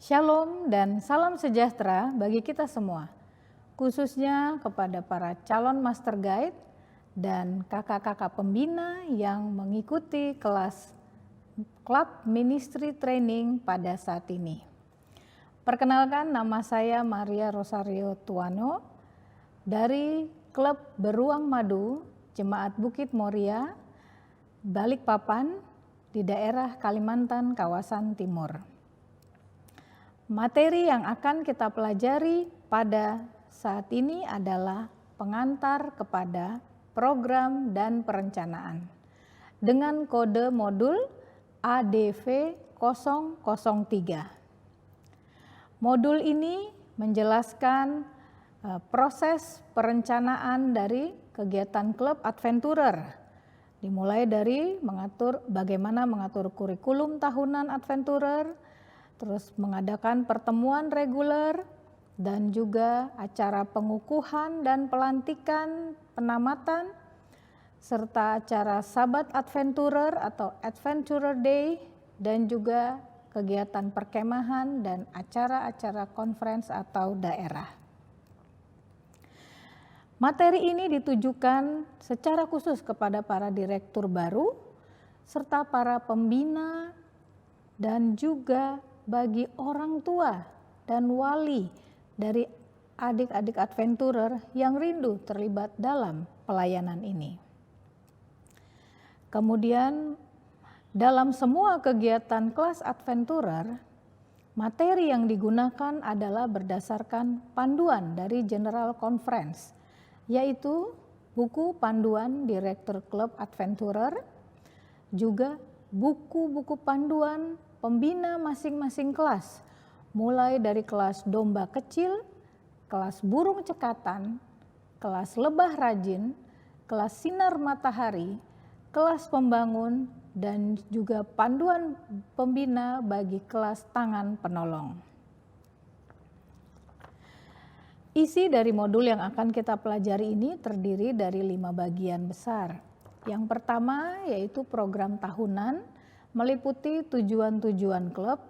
Shalom dan salam sejahtera bagi kita semua, khususnya kepada para calon master guide dan kakak-kakak pembina yang mengikuti kelas Club Ministry Training pada saat ini. Perkenalkan, nama saya Maria Rosario Tuano dari Klub Beruang Madu Jemaat Bukit Moria, Balikpapan di daerah Kalimantan kawasan Timur. Materi yang akan kita pelajari pada saat ini adalah pengantar kepada program dan perencanaan dengan kode modul ADV 003. Modul ini menjelaskan proses perencanaan dari kegiatan klub adventurer, dimulai dari bagaimana mengatur kurikulum tahunan adventurer, terus mengadakan pertemuan reguler, dan juga acara pengukuhan dan pelantikan penamatan, serta acara Sabat Adventurer atau Adventurer Day, dan juga kegiatan perkemahan dan acara-acara conference atau daerah. Materi ini ditujukan secara khusus kepada para direktur baru, serta para pembina, dan juga bagi orang tua dan wali dari adik-adik adventurer yang rindu terlibat dalam pelayanan ini. Kemudian dalam semua kegiatan kelas adventurer, materi yang digunakan adalah berdasarkan panduan dari General Conference, yaitu buku panduan Direktur Klub Adventurer, juga buku-buku panduan pembina masing-masing kelas, mulai dari kelas domba kecil, kelas burung cekatan, kelas lebah rajin, kelas sinar matahari, kelas pembangun, dan juga panduan pembina bagi kelas tangan penolong. Isi dari modul yang akan kita pelajari ini terdiri dari 5 bagian besar. Yang pertama yaitu program tahunan, meliputi tujuan-tujuan klub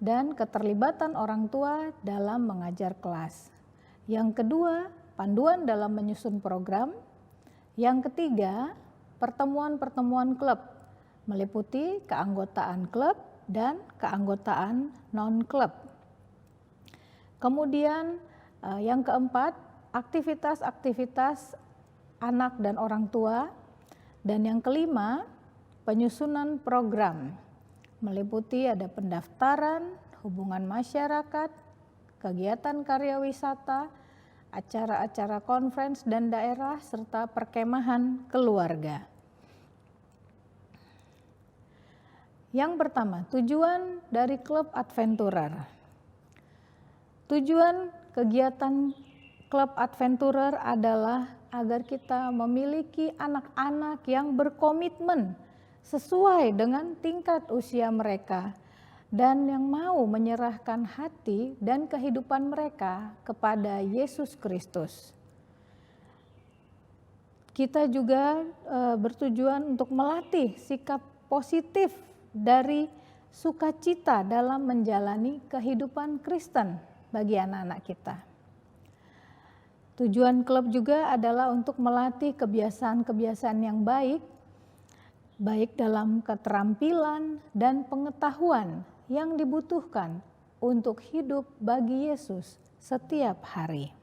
dan keterlibatan orang tua dalam mengajar kelas. Yang kedua, panduan dalam menyusun program. Yang ketiga, pertemuan-pertemuan klub, meliputi keanggotaan klub dan keanggotaan non-klub. Kemudian yang keempat, aktivitas-aktivitas anak dan orang tua. Dan yang kelima, penyusunan program, meliputi ada pendaftaran, hubungan masyarakat, kegiatan karya wisata, acara-acara conference dan daerah, serta perkemahan keluarga. Yang pertama, tujuan dari klub adventurer. Tujuan kegiatan klub adventurer adalah agar kita memiliki anak-anak yang berkomitmen sesuai dengan tingkat usia mereka dan yang mau menyerahkan hati dan kehidupan mereka kepada Yesus Kristus. Kita juga bertujuan untuk melatih sikap positif dari sukacita dalam menjalani kehidupan Kristen bagi anak-anak kita. Tujuan klub juga adalah untuk melatih kebiasaan-kebiasaan yang baik dalam keterampilan dan pengetahuan yang dibutuhkan untuk hidup bagi Yesus setiap hari.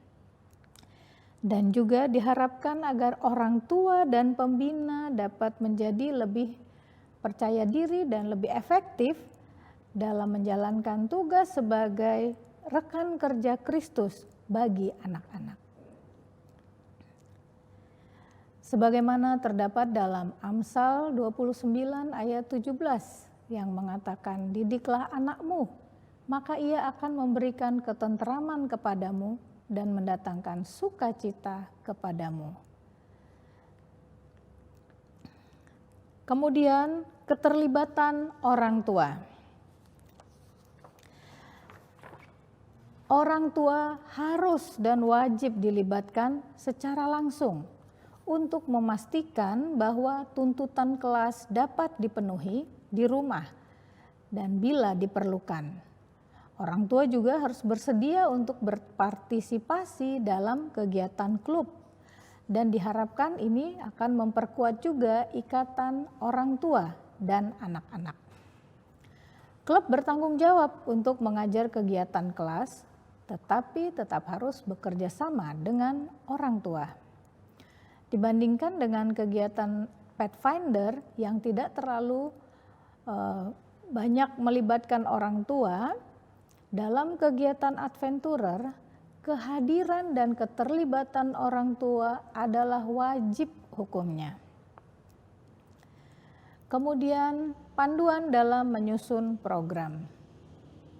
Dan juga diharapkan agar orang tua dan pembina dapat menjadi lebih percaya diri dan lebih efektif dalam menjalankan tugas sebagai rekan kerja Kristus bagi anak-anak. Sebagaimana terdapat dalam Amsal 29 ayat 17 yang mengatakan, "Didiklah anakmu, maka ia akan memberikan ketenteraman kepadamu dan mendatangkan sukacita kepadamu." Kemudian keterlibatan orang tua. Orang tua harus dan wajib dilibatkan secara langsung untuk memastikan bahwa tuntutan kelas dapat dipenuhi di rumah dan bila diperlukan. Orang tua juga harus bersedia untuk berpartisipasi dalam kegiatan klub, dan diharapkan ini akan memperkuat juga ikatan orang tua dan anak-anak. Klub bertanggung jawab untuk mengajar kegiatan kelas, tetapi tetap harus bekerja sama dengan orang tua. Dibandingkan dengan kegiatan Pathfinder yang tidak terlalu banyak melibatkan orang tua, dalam kegiatan adventurer, kehadiran dan keterlibatan orang tua adalah wajib hukumnya. Kemudian panduan dalam menyusun program.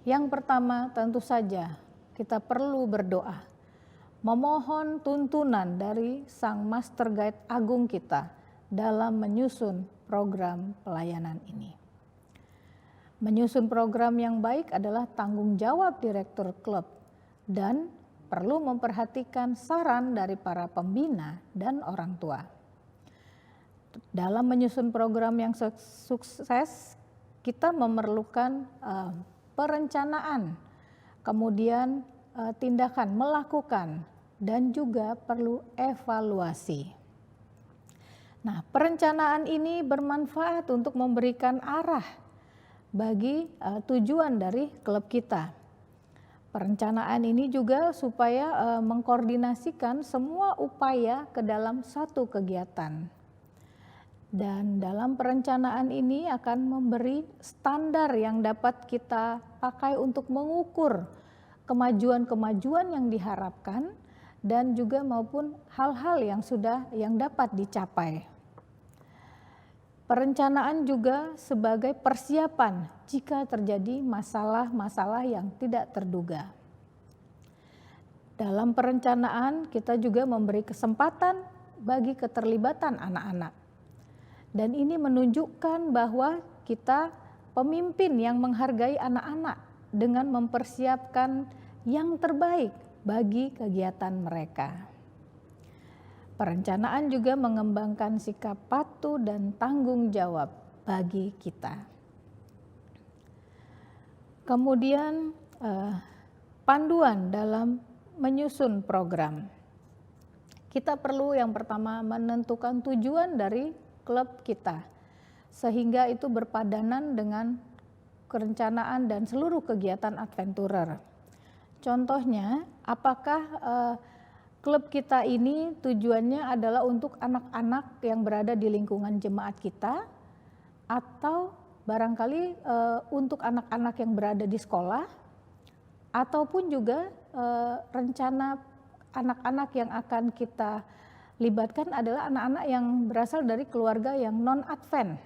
Yang pertama tentu saja kita perlu berdoa, memohon tuntunan dari Sang Master Guide Agung kita dalam menyusun program pelayanan ini. Menyusun program yang baik adalah tanggung jawab direktur klub dan perlu memperhatikan saran dari para pembina dan orang tua. Dalam menyusun program yang sukses, kita memerlukan perencanaan, kemudian tindakan melakukan, dan juga perlu evaluasi. Nah, perencanaan ini bermanfaat untuk memberikan arah bagi tujuan dari klub kita. Perencanaan ini juga supaya mengkoordinasikan semua upaya ke dalam satu kegiatan. Dan dalam perencanaan ini akan memberi standar yang dapat kita pakai untuk mengukur kemajuan-kemajuan yang diharapkan dan juga maupun hal-hal yang dapat dicapai. Perencanaan juga sebagai persiapan jika terjadi masalah-masalah yang tidak terduga. Dalam perencanaan kita juga memberi kesempatan bagi keterlibatan anak-anak. Dan ini menunjukkan bahwa kita pemimpin yang menghargai anak-anak dengan mempersiapkan yang terbaik bagi kegiatan mereka. Perencanaan juga mengembangkan sikap patuh dan tanggung jawab bagi kita. Kemudian panduan dalam menyusun program. Kita perlu yang pertama menentukan tujuan dari klub kita, sehingga itu berpadanan dengan perencanaan dan seluruh kegiatan adventurer. Contohnya, apakah klub kita ini tujuannya adalah untuk anak-anak yang berada di lingkungan jemaat kita, atau barangkali untuk anak-anak yang berada di sekolah, ataupun juga rencana anak-anak yang akan kita libatkan adalah anak-anak yang berasal dari keluarga yang non-Advent.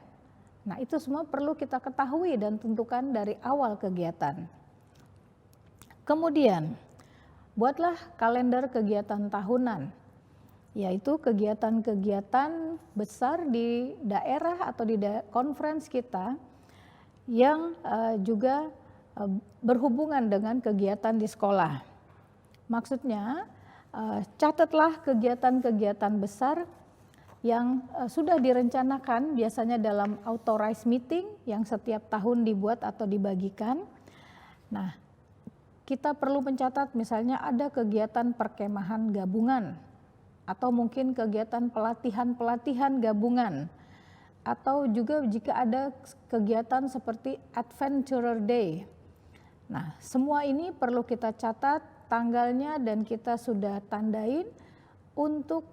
Nah, itu semua perlu kita ketahui dan tentukan dari awal kegiatan. Kemudian, buatlah kalender kegiatan tahunan, yaitu kegiatan-kegiatan besar di daerah atau di conference kita yang juga berhubungan dengan kegiatan di sekolah. Maksudnya, catatlah kegiatan-kegiatan besar yang sudah direncanakan biasanya dalam authorized meeting yang setiap tahun dibuat atau dibagikan. Nah, kita perlu mencatat misalnya ada kegiatan perkemahan gabungan, atau mungkin kegiatan pelatihan-pelatihan gabungan, atau juga jika ada kegiatan seperti Adventurer Day. Nah, semua ini perlu kita catat tanggalnya dan kita sudah tandain untuk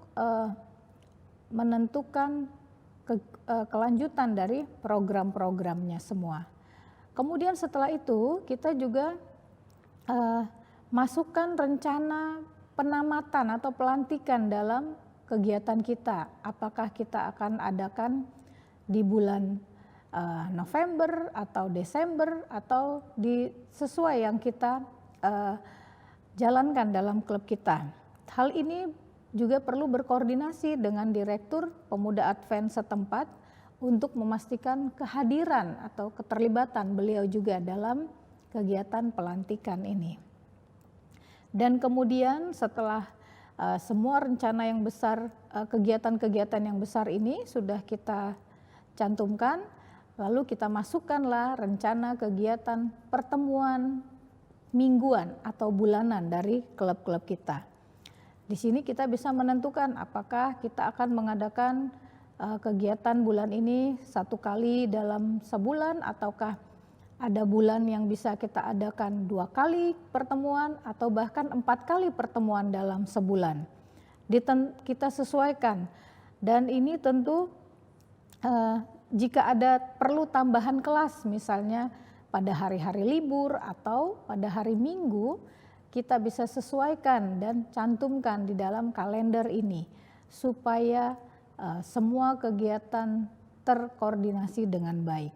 menentukan kelanjutan dari program-programnya semua. Kemudian setelah itu kita juga masukkan rencana penamatan atau pelantikan dalam kegiatan kita. Apakah kita akan adakan di bulan November atau Desember atau sesuai yang kita jalankan dalam klub kita. Hal ini juga perlu berkoordinasi dengan Direktur Pemuda Advent setempat untuk memastikan kehadiran atau keterlibatan beliau juga dalam kegiatan pelantikan ini. Dan kemudian setelah semua rencana yang besar, kegiatan-kegiatan yang besar ini sudah kita cantumkan, lalu kita masukkanlah rencana kegiatan pertemuan mingguan atau bulanan dari klub-klub kita. Di sini kita bisa menentukan apakah kita akan mengadakan kegiatan bulan ini 1 kali dalam sebulan, ataukah ada bulan yang bisa kita adakan 2 kali pertemuan atau bahkan 4 kali pertemuan dalam sebulan. Kita sesuaikan, dan ini tentu jika ada perlu tambahan kelas, misalnya pada hari-hari libur atau pada hari Minggu, kita bisa sesuaikan dan cantumkan di dalam kalender ini supaya semua kegiatan terkoordinasi dengan baik.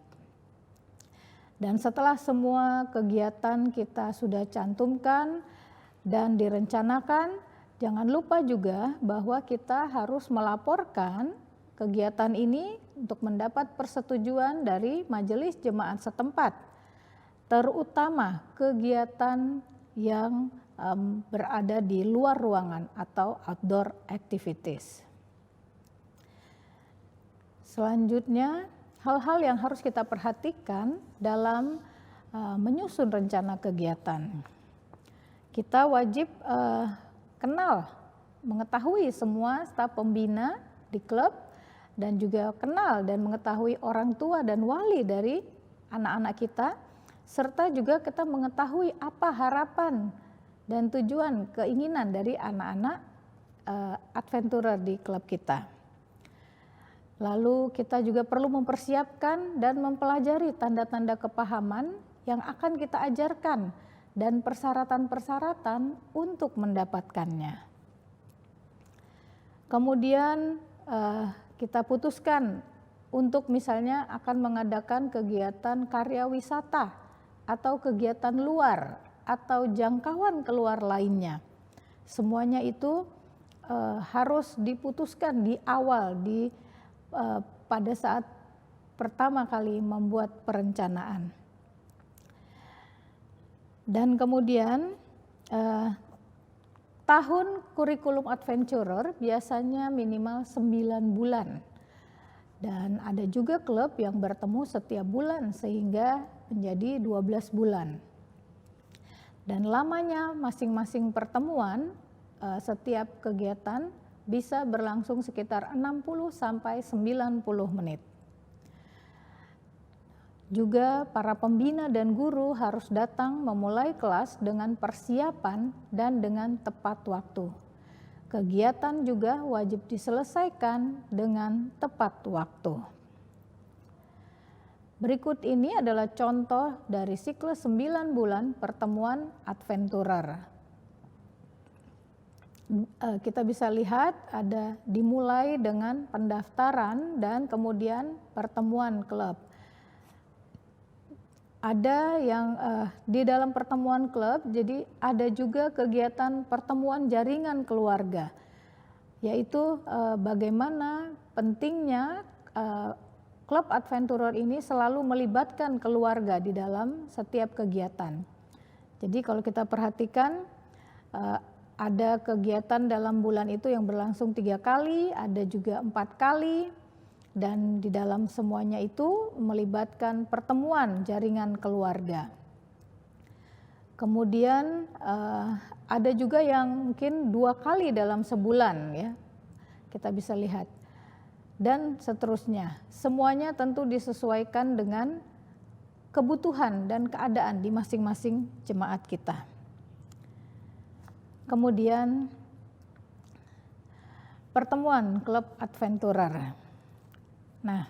Dan setelah semua kegiatan kita sudah cantumkan dan direncanakan, jangan lupa juga bahwa kita harus melaporkan kegiatan ini untuk mendapat persetujuan dari majelis jemaat setempat, terutama kegiatan yang berada di luar ruangan atau outdoor activities. Selanjutnya, hal-hal yang harus kita perhatikan dalam menyusun rencana kegiatan. Kita wajib kenal, mengetahui semua staf pembina di klub, dan juga kenal dan mengetahui orang tua dan wali dari anak-anak kita, serta juga kita mengetahui apa harapan dan tujuan keinginan dari anak-anak adventurer di klub kita. Lalu kita juga perlu mempersiapkan dan mempelajari tanda-tanda kepahaman yang akan kita ajarkan dan persyaratan-persyaratan untuk mendapatkannya. Kemudian kita putuskan untuk misalnya akan mengadakan kegiatan karya wisata atau kegiatan luar atau jangkauan keluar lainnya. Semuanya itu harus diputuskan di awal, pada saat pertama kali membuat perencanaan. Dan kemudian tahun kurikulum adventurer biasanya minimal 9 bulan. Dan ada juga klub yang bertemu setiap bulan sehingga menjadi 12 bulan. Dan lamanya masing-masing pertemuan setiap kegiatan bisa berlangsung sekitar 60 sampai 90 menit. Juga para pembina dan guru harus datang memulai kelas dengan persiapan dan dengan tepat waktu. Kegiatan juga wajib diselesaikan dengan tepat waktu. Berikut ini adalah contoh dari siklus 9 bulan pertemuan adventurer. Kita bisa lihat ada dimulai dengan pendaftaran dan kemudian pertemuan klub. Ada yang di dalam pertemuan klub, jadi ada juga kegiatan pertemuan jaringan keluarga, yaitu bagaimana pentingnya klub adventurer ini selalu melibatkan keluarga di dalam setiap kegiatan. Jadi kalau kita perhatikan ada kegiatan dalam bulan itu yang berlangsung 3 kali, ada juga 4 kali. Dan di dalam semuanya itu melibatkan pertemuan jaringan keluarga. Kemudian ada juga yang mungkin 2 kali dalam sebulan, ya, kita bisa lihat. Dan seterusnya, semuanya tentu disesuaikan dengan kebutuhan dan keadaan di masing-masing jemaat kita. Kemudian pertemuan klub adventurer. Nah,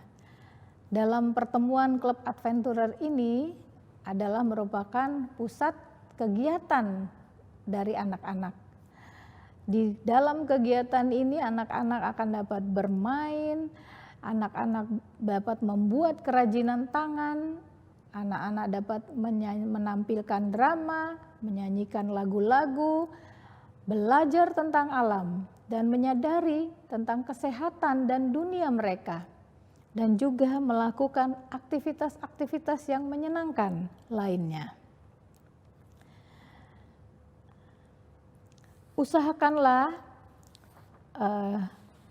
dalam pertemuan klub adventurer ini adalah merupakan pusat kegiatan dari anak-anak. Di dalam kegiatan ini anak-anak akan dapat bermain, anak-anak dapat membuat kerajinan tangan, anak-anak dapat menampilkan drama, menyanyikan lagu-lagu, belajar tentang alam, dan menyadari tentang kesehatan dan dunia mereka. Dan juga melakukan aktivitas-aktivitas yang menyenangkan lainnya. Usahakanlah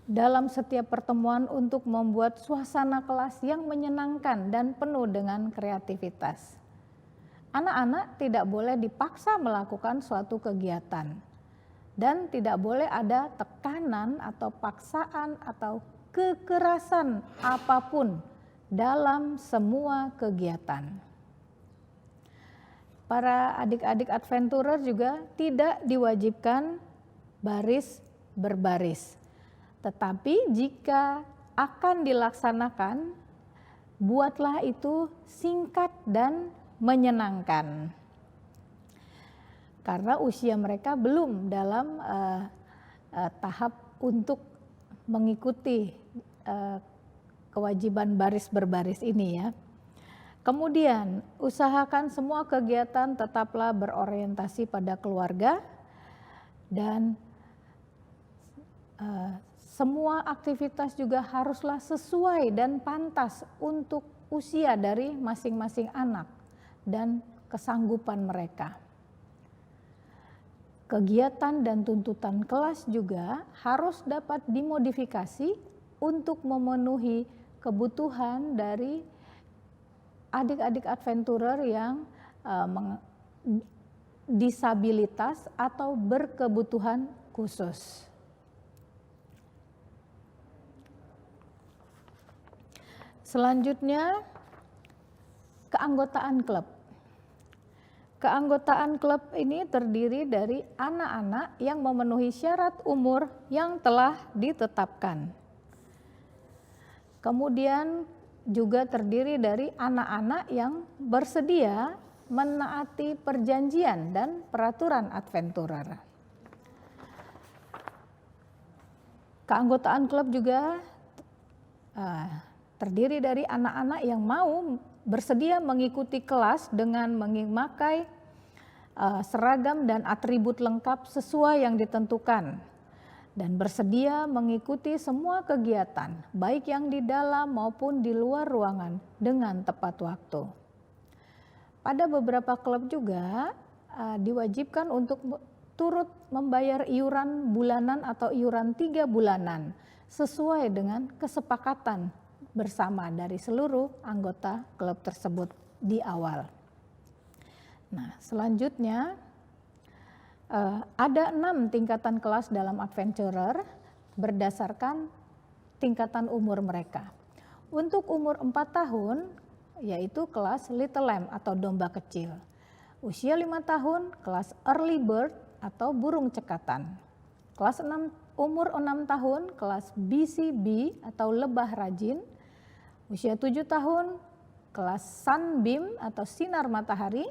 dalam setiap pertemuan untuk membuat suasana kelas yang menyenangkan dan penuh dengan kreativitas. anak-anak tidak boleh dipaksa melakukan suatu kegiatan dan tidak boleh ada tekanan atau paksaan atau kekerasan apapun dalam semua kegiatan. Para adik-adik adventurer juga tidak diwajibkan baris berbaris. Tetapi jika akan dilaksanakan, buatlah itu singkat dan menyenangkan. Karena usia mereka belum dalam tahap untuk mengikuti kewajiban baris berbaris ini ya. Kemudian usahakan semua kegiatan tetaplah berorientasi pada keluarga dan semua aktivitas juga haruslah sesuai dan pantas untuk usia dari masing-masing anak dan kesanggupan mereka. Kegiatan dan tuntutan kelas juga harus dapat dimodifikasi untuk memenuhi kebutuhan dari adik-adik adventurer yang disabilitas atau berkebutuhan khusus. Selanjutnya, keanggotaan klub. Keanggotaan klub ini terdiri dari anak-anak yang memenuhi syarat umur yang telah ditetapkan. Kemudian juga terdiri dari anak-anak yang bersedia menaati perjanjian dan peraturan adventurer. Keanggotaan klub juga terdiri dari anak-anak yang mau bersedia mengikuti kelas dengan memakai seragam dan atribut lengkap sesuai yang ditentukan dan bersedia mengikuti semua kegiatan baik yang di dalam maupun di luar ruangan dengan tepat waktu. Pada beberapa klub juga diwajibkan untuk turut membayar iuran bulanan atau iuran 3 bulanan sesuai dengan kesepakatan bersama dari seluruh anggota klub tersebut di awal. Nah, selanjutnya ada 6 tingkatan kelas dalam adventurer berdasarkan tingkatan umur mereka. Untuk umur 4 tahun yaitu kelas Little Lamb atau domba kecil. Usia 5 tahun kelas Early Bird atau burung cekatan. Kelas umur 6 tahun kelas BCB atau lebah rajin. Usia 7 tahun kelas Sunbeam atau sinar matahari.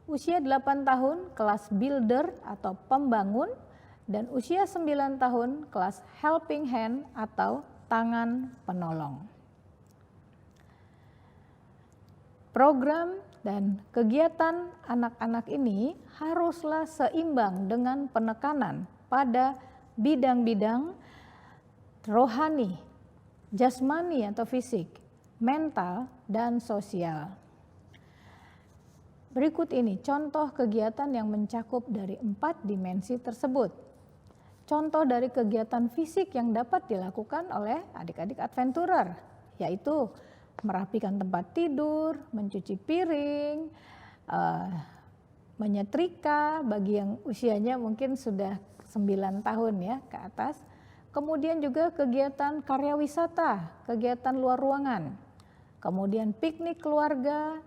Usia 8 tahun kelas Builder atau pembangun. Dan usia 9 tahun kelas Helping Hand atau tangan penolong. Program dan kegiatan anak-anak ini haruslah seimbang dengan penekanan pada bidang-bidang rohani, jasmani atau fisik, mental, dan sosial. Berikut ini contoh kegiatan yang mencakup dari 4 dimensi tersebut. Contoh dari kegiatan fisik yang dapat dilakukan oleh adik-adik adventurer, yaitu merapikan tempat tidur, mencuci piring, menyetrika bagi yang usianya mungkin sudah 9 tahun ya ke atas. Kemudian juga kegiatan karya wisata, kegiatan luar ruangan. Kemudian piknik keluarga,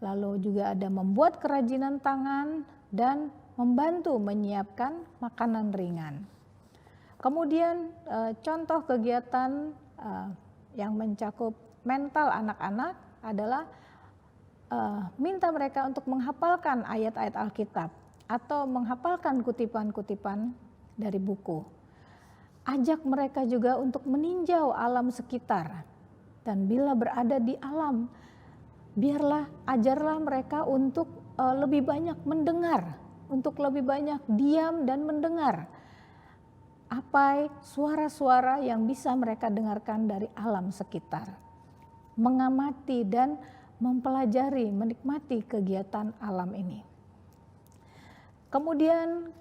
lalu juga ada membuat kerajinan tangan dan membantu menyiapkan makanan ringan. Kemudian contoh kegiatan yang mencakup mental anak-anak adalah minta mereka untuk menghafalkan ayat-ayat Alkitab atau menghafalkan kutipan-kutipan dari buku. Ajak mereka juga untuk meninjau alam sekitar dan bila berada di alam, ajarlah mereka untuk lebih banyak mendengar, untuk lebih banyak diam dan mendengar apa suara-suara yang bisa mereka dengarkan dari alam sekitar. Mengamati dan mempelajari, menikmati kegiatan alam ini. Kemudian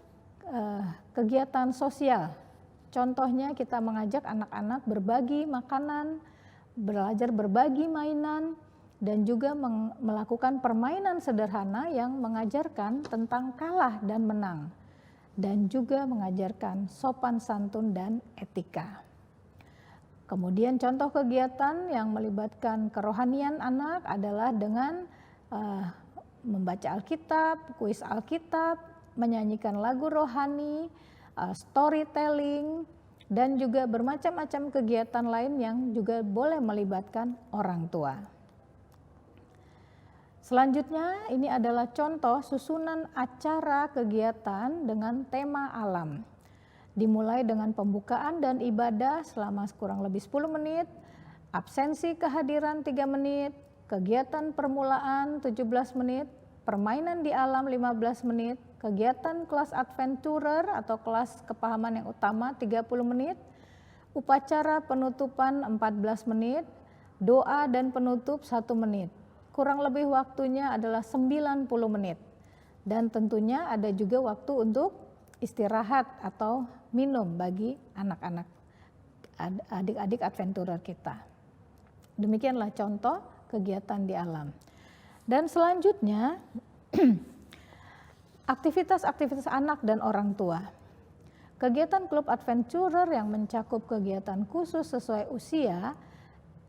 kegiatan sosial, contohnya kita mengajak anak-anak berbagi makanan, belajar berbagi mainan, dan juga melakukan permainan sederhana yang mengajarkan tentang kalah dan menang, dan juga mengajarkan sopan santun dan etika. Kemudian contoh kegiatan yang melibatkan kerohanian anak adalah dengan membaca Alkitab, kuis Alkitab, menyanyikan lagu rohani, storytelling, dan juga bermacam-macam kegiatan lain yang juga boleh melibatkan orang tua. Selanjutnya ini adalah contoh susunan acara kegiatan dengan tema alam. Dimulai dengan pembukaan dan ibadah selama kurang lebih 10 menit, absensi kehadiran 3 menit, kegiatan permulaan 17 menit, permainan di alam 15 menit, kegiatan kelas adventurer atau kelas kepahaman yang utama 30 menit, upacara penutupan 14 menit, doa dan penutup 1 menit. Kurang lebih waktunya adalah 90 menit. Dan tentunya ada juga waktu untuk istirahat atau minum bagi anak-anak, adik-adik adventurer kita. Demikianlah contoh kegiatan di alam. Dan selanjutnya aktivitas-aktivitas anak dan orang tua. Kegiatan klub adventurer yang mencakup kegiatan khusus sesuai usia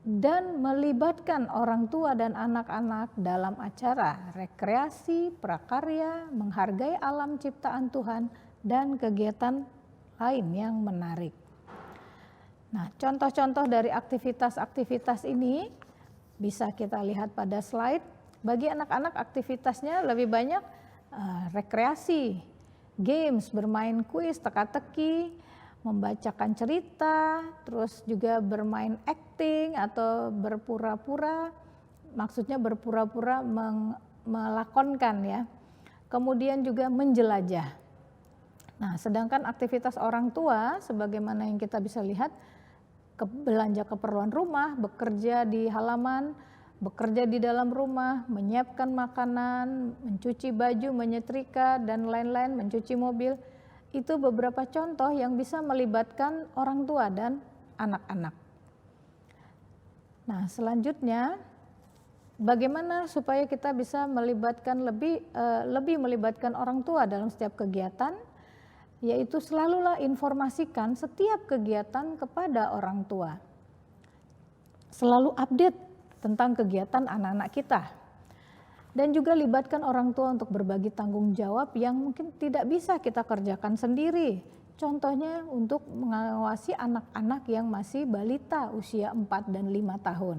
dan melibatkan orang tua dan anak-anak dalam acara rekreasi, prakarya, menghargai alam ciptaan Tuhan, dan kegiatan lain yang menarik. Nah, contoh-contoh dari aktivitas-aktivitas ini bisa kita lihat pada slide. Bagi anak-anak aktivitasnya lebih banyak rekreasi, games, bermain kuis, teka-teki, membacakan cerita, terus juga bermain acting atau berpura-pura, maksudnya berpura-pura melakonkan ya. Kemudian juga menjelajah. Nah, sedangkan aktivitas orang tua sebagaimana yang kita bisa lihat, belanja keperluan rumah, bekerja di halaman, bekerja di dalam rumah, menyiapkan makanan, mencuci baju, menyetrika, dan lain-lain, mencuci mobil. Itu beberapa contoh yang bisa melibatkan orang tua dan anak-anak. Nah, selanjutnya bagaimana supaya kita bisa melibatkan lebih melibatkan orang tua dalam setiap kegiatan, yaitu selalulah informasikan setiap kegiatan kepada orang tua. Selalu update tentang kegiatan anak-anak kita. Dan juga libatkan orang tua untuk berbagi tanggung jawab yang mungkin tidak bisa kita kerjakan sendiri. Contohnya untuk mengawasi anak-anak yang masih balita usia 4 dan 5 tahun.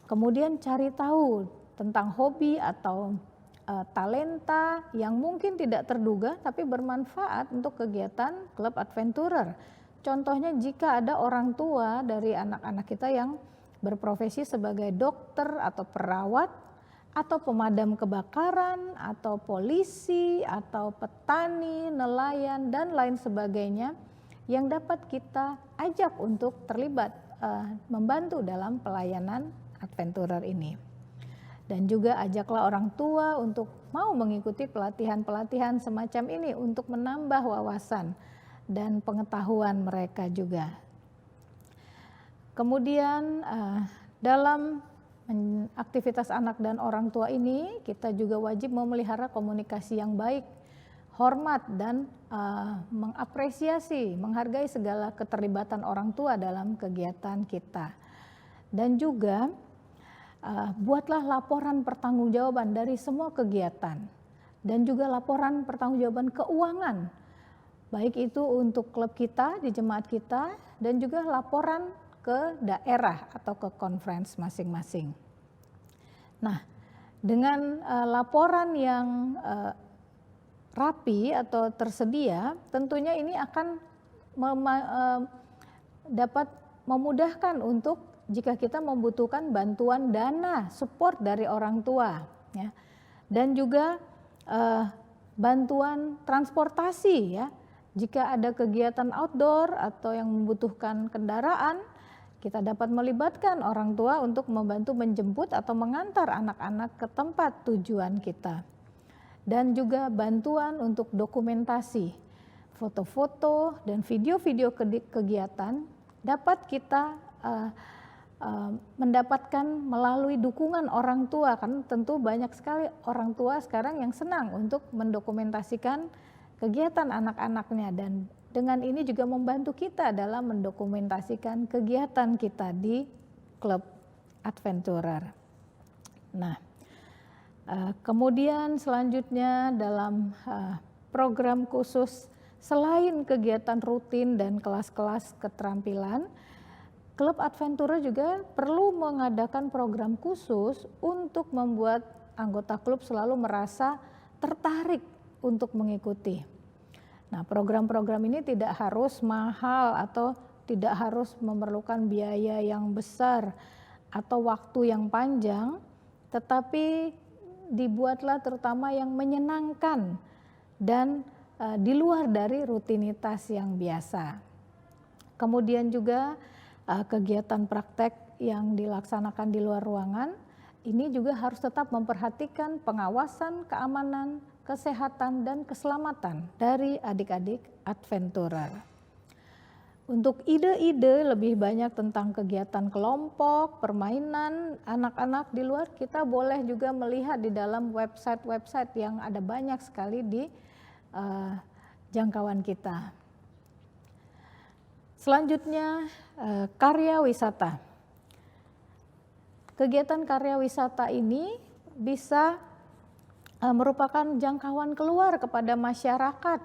Kemudian cari tahu tentang hobi atau talenta yang mungkin tidak terduga tapi bermanfaat untuk kegiatan klub adventurer. Contohnya jika ada orang tua dari anak-anak kita yang berprofesi sebagai dokter atau perawat atau pemadam kebakaran atau polisi atau petani, nelayan dan lain sebagainya yang dapat kita ajak untuk terlibat membantu dalam pelayanan adventurer ini. Dan juga ajaklah orang tua untuk mau mengikuti pelatihan-pelatihan semacam ini untuk menambah wawasan dan pengetahuan mereka juga. Kemudian dalam aktivitas anak dan orang tua ini kita juga wajib memelihara komunikasi yang baik, hormat dan mengapresiasi, menghargai segala keterlibatan orang tua dalam kegiatan kita. Dan juga buatlah laporan pertanggungjawaban dari semua kegiatan dan juga laporan pertanggungjawaban keuangan, baik itu untuk klub kita di jemaat kita dan juga laporan ke daerah atau ke conference masing-masing. Nah, dengan laporan yang rapi atau tersedia, tentunya ini akan dapat memudahkan untuk jika kita membutuhkan bantuan dana, support dari orang tua, ya, dan juga bantuan transportasi, ya. Jika ada kegiatan outdoor atau yang membutuhkan kendaraan, kita dapat melibatkan orang tua untuk membantu menjemput atau mengantar anak-anak ke tempat tujuan kita. Dan juga bantuan untuk dokumentasi, foto-foto dan video-video kegiatan dapat kita mendapatkan melalui dukungan orang tua, kan tentu banyak sekali orang tua sekarang yang senang untuk mendokumentasikan kegiatan anak-anaknya, dan dengan ini juga membantu kita dalam mendokumentasikan kegiatan kita di klub adventurer. Nah, kemudian selanjutnya dalam program khusus selain kegiatan rutin dan kelas-kelas keterampilan, klub adventurer juga perlu mengadakan program khusus untuk membuat anggota klub selalu merasa tertarik untuk mengikuti. Nah, program-program ini tidak harus mahal atau tidak harus memerlukan biaya yang besar atau waktu yang panjang, tetapi dibuatlah terutama yang menyenangkan dan di luar dari rutinitas yang biasa. Kemudian juga kegiatan praktek yang dilaksanakan di luar ruangan, ini juga harus tetap memperhatikan pengawasan, keamanan, kesehatan, dan keselamatan dari adik-adik adventurer. Untuk ide-ide lebih banyak tentang kegiatan kelompok, permainan anak-anak di luar, kita boleh juga melihat di dalam website-website yang ada banyak sekali di jangkauan kita. Selanjutnya, karya wisata. Kegiatan karya wisata ini bisa merupakan jangkauan keluar kepada masyarakat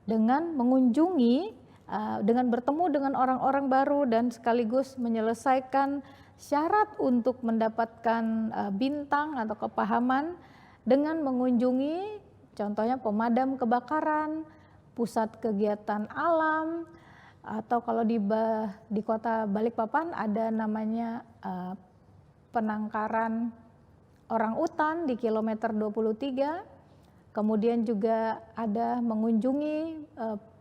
dengan mengunjungi, dengan bertemu dengan orang-orang baru dan sekaligus menyelesaikan syarat untuk mendapatkan bintang atau kepahaman dengan mengunjungi contohnya pemadam kebakaran, pusat kegiatan alam, atau kalau di kota Balikpapan ada namanya penangkaran orang utan di kilometer 23, kemudian juga ada mengunjungi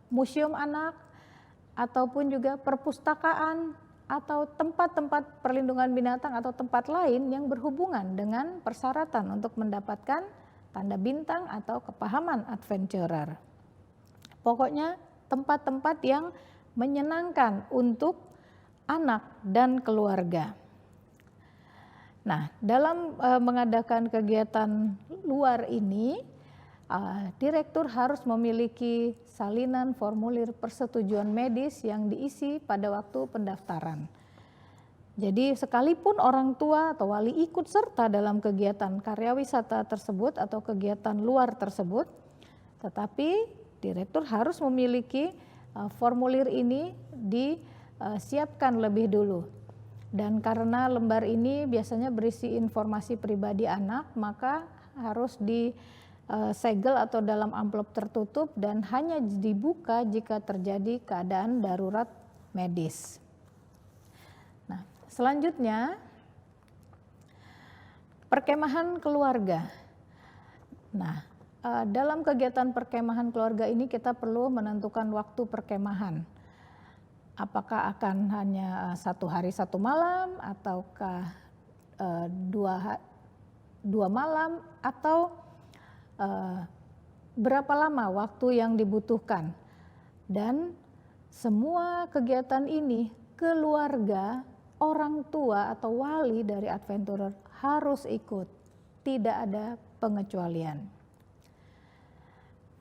museum anak, ataupun juga perpustakaan atau tempat-tempat perlindungan binatang atau tempat lain yang berhubungan dengan persyaratan untuk mendapatkan tanda bintang atau kepahaman adventurer. Pokoknya tempat-tempat yang menyenangkan untuk anak dan keluarga. Nah, dalam mengadakan kegiatan luar ini, direktur harus memiliki salinan formulir persetujuan medis yang diisi pada waktu pendaftaran. Jadi sekalipun orang tua atau wali ikut serta dalam kegiatan karya wisata tersebut atau kegiatan luar tersebut, tetapi direktur harus memiliki formulir ini disiapkan lebih dulu. Dan karena lembar ini biasanya berisi informasi pribadi anak, maka harus disegel atau dalam amplop tertutup dan hanya dibuka jika terjadi keadaan darurat medis. Nah, selanjutnya perkemahan keluarga. Nah, dalam kegiatan perkemahan keluarga ini kita perlu menentukan waktu perkemahan. Apakah akan hanya 1 hari 1 malam, ataukah 2 malam, atau berapa lama waktu yang dibutuhkan. Dan semua kegiatan ini keluarga, orang tua atau wali dari adventurer harus ikut, tidak ada pengecualian.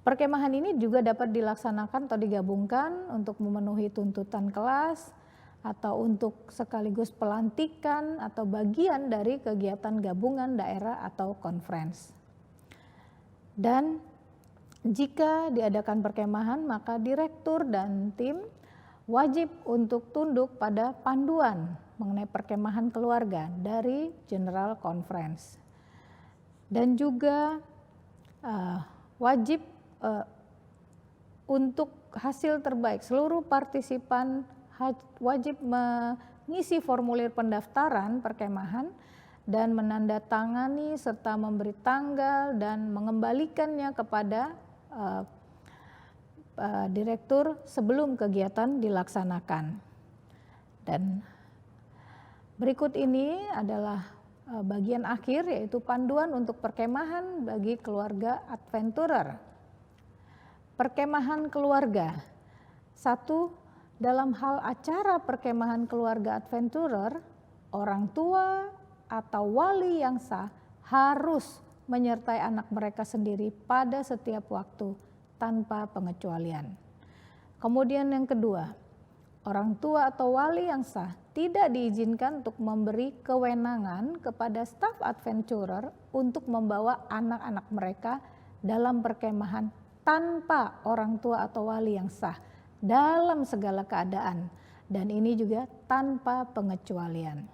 Perkemahan ini juga dapat dilaksanakan atau digabungkan untuk memenuhi tuntutan kelas atau untuk sekaligus pelantikan atau bagian dari kegiatan gabungan daerah atau conference. Dan jika diadakan perkemahan, maka direktur dan tim wajib untuk tunduk pada panduan mengenai perkemahan keluarga dari General Conference. Dan juga wajib untuk hasil terbaik, seluruh partisipan wajib mengisi formulir pendaftaran perkemahan dan menandatangani serta memberi tanggal dan mengembalikannya kepada direktur sebelum kegiatan dilaksanakan. Dan berikut ini adalah bagian akhir, yaitu panduan untuk perkemahan bagi keluarga adventurer. Perkemahan keluarga. 1. Dalam hal acara perkemahan keluarga adventurer, orang tua atau wali yang sah harus menyertai anak mereka sendiri pada setiap waktu tanpa pengecualian. Kemudian yang kedua, orang tua atau wali yang sah tidak diizinkan untuk memberi kewenangan kepada staf adventurer untuk membawa anak-anak mereka dalam perkemahan tanpa orang tua atau wali yang sah dalam segala keadaan, dan ini juga tanpa pengecualian.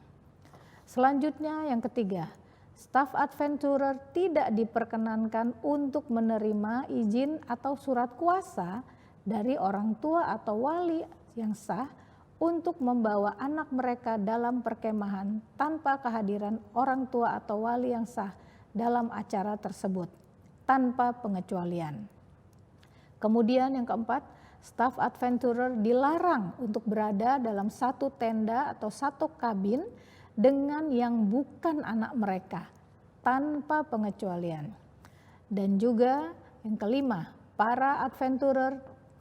Selanjutnya yang ketiga, staf adventurer tidak diperkenankan untuk menerima izin atau surat kuasa dari orang tua atau wali yang sah untuk membawa anak mereka dalam perkemahan tanpa kehadiran orang tua atau wali yang sah dalam acara tersebut, tanpa pengecualian. Kemudian yang keempat, staf adventurer dilarang untuk berada dalam satu tenda atau satu kabin dengan yang bukan anak mereka, tanpa pengecualian. Dan juga yang kelima, para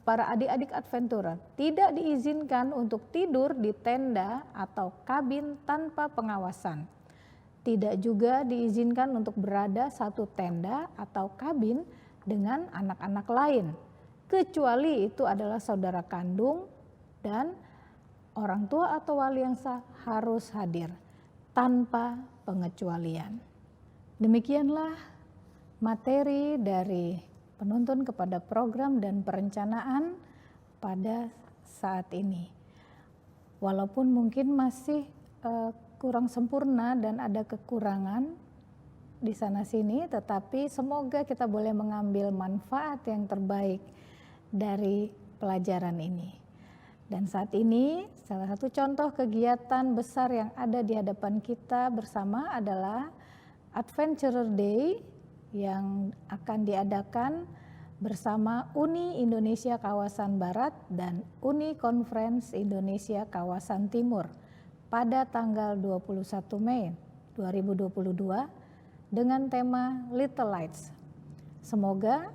adik-adik adventurer tidak diizinkan untuk tidur di tenda atau kabin tanpa pengawasan. Tidak juga diizinkan untuk berada satu tenda atau kabin dengan anak-anak lain, kecuali itu adalah saudara kandung dan orang tua atau wali yang sah harus hadir tanpa pengecualian. Demikianlah materi dari penuntun kepada program dan perencanaan pada saat ini. Walaupun mungkin masih kurang sempurna dan ada kekurangan di sana sini, tetapi semoga kita boleh mengambil manfaat yang terbaik dari pelajaran ini. Dan saat ini salah satu contoh kegiatan besar yang ada di hadapan kita bersama adalah Adventurer Day yang akan diadakan bersama Uni Indonesia Kawasan Barat dan Uni Conference Indonesia Kawasan Timur pada tanggal 21 Mei 2022 dengan tema Little Lights. Semoga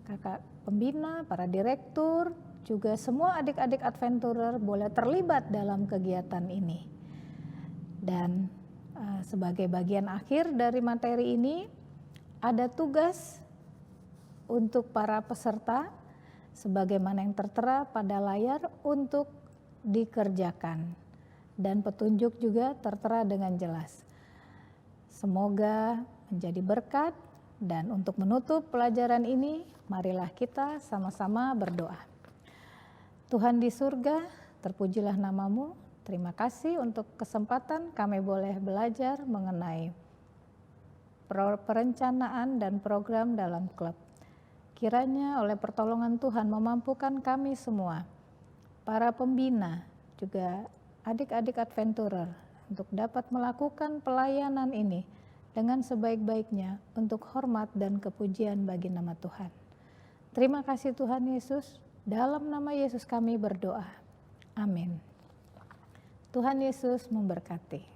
kakak pembina, para direktur, juga semua adik-adik adventurer boleh terlibat dalam kegiatan ini. Dan sebagai bagian akhir dari materi ini, ada tugas untuk para peserta sebagaimana yang tertera pada layar untuk dikerjakan. Dan petunjuk juga tertera dengan jelas. Semoga menjadi berkat, dan untuk menutup pelajaran ini, marilah kita sama-sama berdoa. Tuhan di surga, terpujilah namamu. Terima kasih untuk kesempatan kami boleh belajar mengenai perencanaan dan program dalam klub. Kiranya oleh pertolongan Tuhan memampukan kami semua, para pembina, juga adik-adik adventurer, untuk dapat melakukan pelayanan ini dengan sebaik-baiknya untuk hormat dan kepujian bagi nama Tuhan. Terima kasih Tuhan Yesus, dalam nama Yesus kami berdoa. Amin. Tuhan Yesus memberkati.